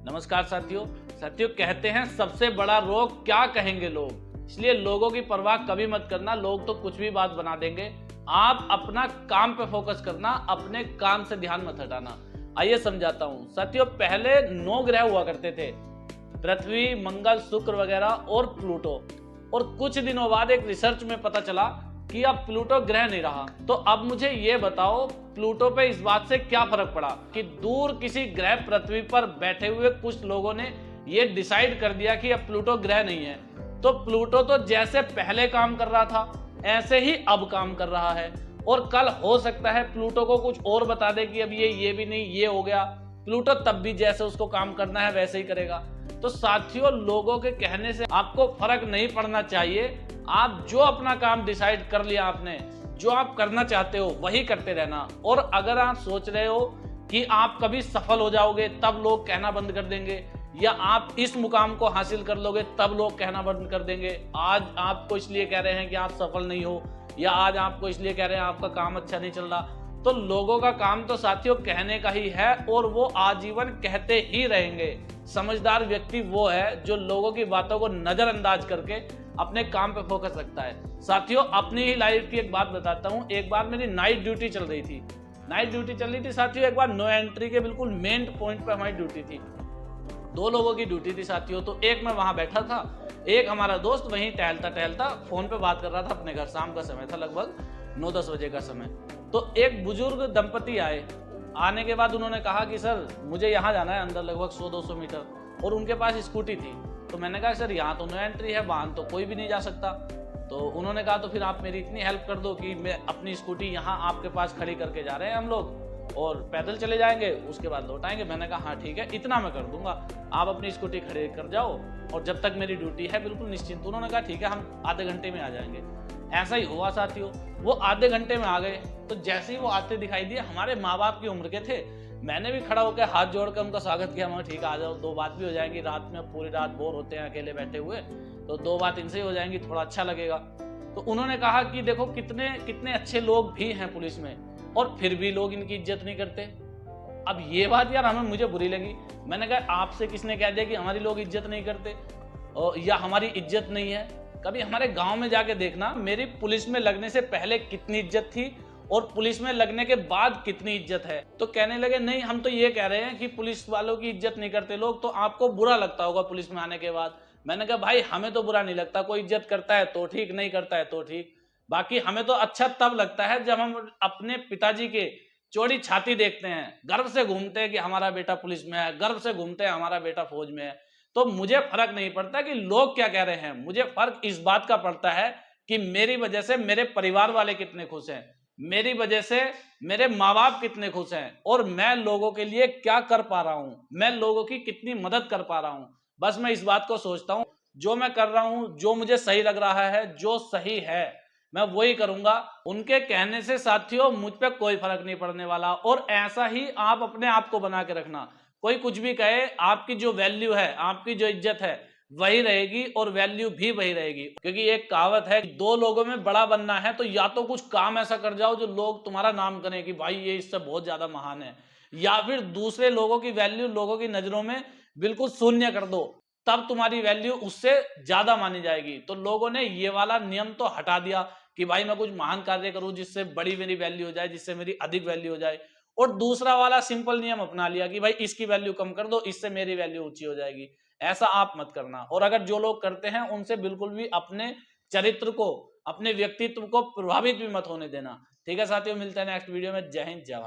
नमस्कार साथियों। साथियों कहते हैं सबसे बड़ा रोग क्या कहेंगे लोग, इसलिए लोगों की परवाह कभी मत करना। लोग तो कुछ भी बात बना देंगे, आप अपना काम पे फोकस करना, अपने काम से ध्यान मत हटाना। आइए समझाता हूँ साथियों। पहले 9 ग्रह हुआ करते थे, पृथ्वी, मंगल, शुक्र वगैरह और प्लूटो। और कुछ दिनों बाद एक रिसर्च में पता चला कि अब प्लूटो ग्रह नहीं रहा। तो अब मुझे ये बताओ, प्लूटो पे इस बात से क्या फर्क पड़ा कि दूर किसी ग्रह पृथ्वी पर बैठे हुए कुछ लोगों ने ये डिसाइड कर दिया कि अब प्लूटो ग्रह नहीं है। तो प्लूटो तो जैसे पहले काम कर रहा था ऐसे ही अब काम कर रहा है, और कल हो सकता है प्लूटो को कुछ और बता दे कि अब ये भी नहीं, ये हो गया। प्लूटो तब भी जैसे उसको काम करना है वैसे ही करेगा। तो साथियों, लोगों के कहने से आपको फर्क नहीं पड़ना चाहिए। आप जो अपना काम डिसाइड कर लिया, आपने जो आप करना चाहते हो वही करते रहना। और अगर आप सोच रहे हो कि आप कभी सफल हो जाओगे तब लोग कहना बंद कर देंगे, या आप इस मुकाम को हासिल कर लोगे तब लोग कहना बंद कर देंगे, आज आपको इसलिए कह रहे हैं कि आप सफल नहीं हो, या आज आपको इसलिए कह रहे हैं आपका काम अच्छा नहीं चल रहा, तो लोगों का काम तो साथियों कहने का ही है, और वो आजीवन कहते ही रहेंगे। समझदार व्यक्ति वो है जो लोगों की बातों को नजरअंदाज करके अपने काम पे फोकस रखता है। साथियों, अपनी ही लाइफ की एक बात बताता हूँ। एक बार मेरी नाइट ड्यूटी चल रही थी साथियों। एक बार नो एंट्री के बिल्कुल मेन पॉइंट पे हमारी ड्यूटी थी। 2 लोगों की ड्यूटी थी साथियों। तो एक मैं वहां बैठा था, एक हमारा दोस्त वहीं टहलता टहलता फोन पे बात कर रहा था अपने घर। शाम का समय था, लगभग 9-10 बजे का समय। तो एक बुजुर्ग दंपति आए। आने के बाद उन्होंने कहा कि सर मुझे यहाँ जाना है अंदर, लगभग 100-200 मीटर, और उनके पास स्कूटी थी। तो मैंने कहा सर यहाँ तो नो एंट्री है, वाहन तो कोई भी नहीं जा सकता। तो उन्होंने कहा तो फिर आप मेरी इतनी हेल्प कर दो कि मैं अपनी स्कूटी यहाँ आपके पास खड़ी करके जा रहे हैं हम लोग, और पैदल चले जाएंगे, उसके बाद लौट आएंगे। मैंने कहा हाँ ठीक है, इतना मैं कर दूंगा, आप अपनी स्कूटी खड़ी कर जाओ और जब तक मेरी ड्यूटी है बिल्कुल निश्चिंत। उन्होंने कहा ठीक है, हम आधे घंटे में आ जाएंगे। ऐसा ही हुआ साथियों, वो आधे घंटे में आ गए। तो जैसे ही वो आते दिखाई दिए, हमारे माँ बाप की उम्र के थे। मैंने भी खड़ा होकर हाथ जोड़कर उनका स्वागत किया। मैं ठीक है, आ जाओ, 2 बात भी हो जाएंगी। रात में पूरी रात बोर होते हैं अकेले बैठे हुए, तो 2 बात इनसे ही हो जाएंगी, थोड़ा अच्छा लगेगा। तो उन्होंने कहा कि देखो कितने कितने अच्छे लोग भी हैं पुलिस में, और फिर भी लोग इनकी इज्जत नहीं करते। अब ये बात यार मुझे बुरी लगी। मैंने कहा आपसे किसने कह दिया कि हमारी लोग इज्जत नहीं करते या हमारी इज्जत नहीं है? कभी हमारे गांव में जाके देखना, मेरी पुलिस में लगने से पहले कितनी इज्जत थी और पुलिस में लगने के बाद कितनी इज्जत है। तो कहने लगे नहीं, हम तो ये कह रहे हैं कि पुलिस वालों की इज्जत नहीं करते लोग, तो आपको बुरा लगता होगा पुलिस में आने के बाद। मैंने कहा भाई हमें तो बुरा नहीं लगता, कोई इज्जत करता है तो ठीक, नहीं करता है तो ठीक। बाकी हमें तो अच्छा तब लगता है जब हम अपने पिताजी के चौड़ी छाती देखते हैं, गर्व से घूमते हैं कि हमारा बेटा पुलिस में है, गर्व से घूमते हैं हमारा बेटा फौज में है। तो मुझे फर्क नहीं पड़ता कि लोग क्या कह रहे हैं, मुझे फर्क इस बात का पड़ता है कि मेरी वजह से मेरे परिवार वाले कितने खुश हैं, मेरी वजह से मेरे माँ बाप कितने खुश हैं, और मैं लोगों के लिए क्या कर पा रहा हूं, मैं लोगों की कितनी मदद कर पा रहा हूं। बस मैं इस बात को सोचता हूं, जो मैं कर रहा हूं, जो मुझे सही लग रहा है, जो सही है, मैं वही करूंगा। उनके कहने से साथियों मुझ पे कोई फर्क नहीं पड़ने वाला। और ऐसा ही आप अपने आप को बना के रखना। कोई कुछ भी कहे, आपकी जो वैल्यू है, आपकी जो इज्जत है वही रहेगी, और वैल्यू भी वही रहेगी। क्योंकि एक कहावत है, 2 लोगों में बड़ा बनना है तो या तो कुछ काम ऐसा कर जाओ जो लोग तुम्हारा नाम करें कि भाई ये इससे बहुत ज्यादा महान है, या फिर दूसरे लोगों की वैल्यू लोगों की नजरों में बिल्कुल शून्य कर दो, तब तुम्हारी वैल्यू उससे ज्यादा मानी जाएगी। तो लोगों ने ये वाला नियम तो हटा दिया कि भाई मैं कुछ महान कार्य करूं जिससे बड़ी मेरी वैल्यू हो जाए, जिससे मेरी अधिक वैल्यू हो जाए, और दूसरा वाला सिंपल नियम अपना लिया कि भाई इसकी वैल्यू कम कर दो, इससे मेरी वैल्यू ऊंची हो जाएगी। ऐसा आप मत करना। और अगर जो लोग करते हैं उनसे बिल्कुल भी अपने चरित्र को, अपने व्यक्तित्व को प्रभावित भी मत होने देना। ठीक है साथियों, मिलते हैं नेक्स्ट वीडियो में। जय हिंद, जय भारत।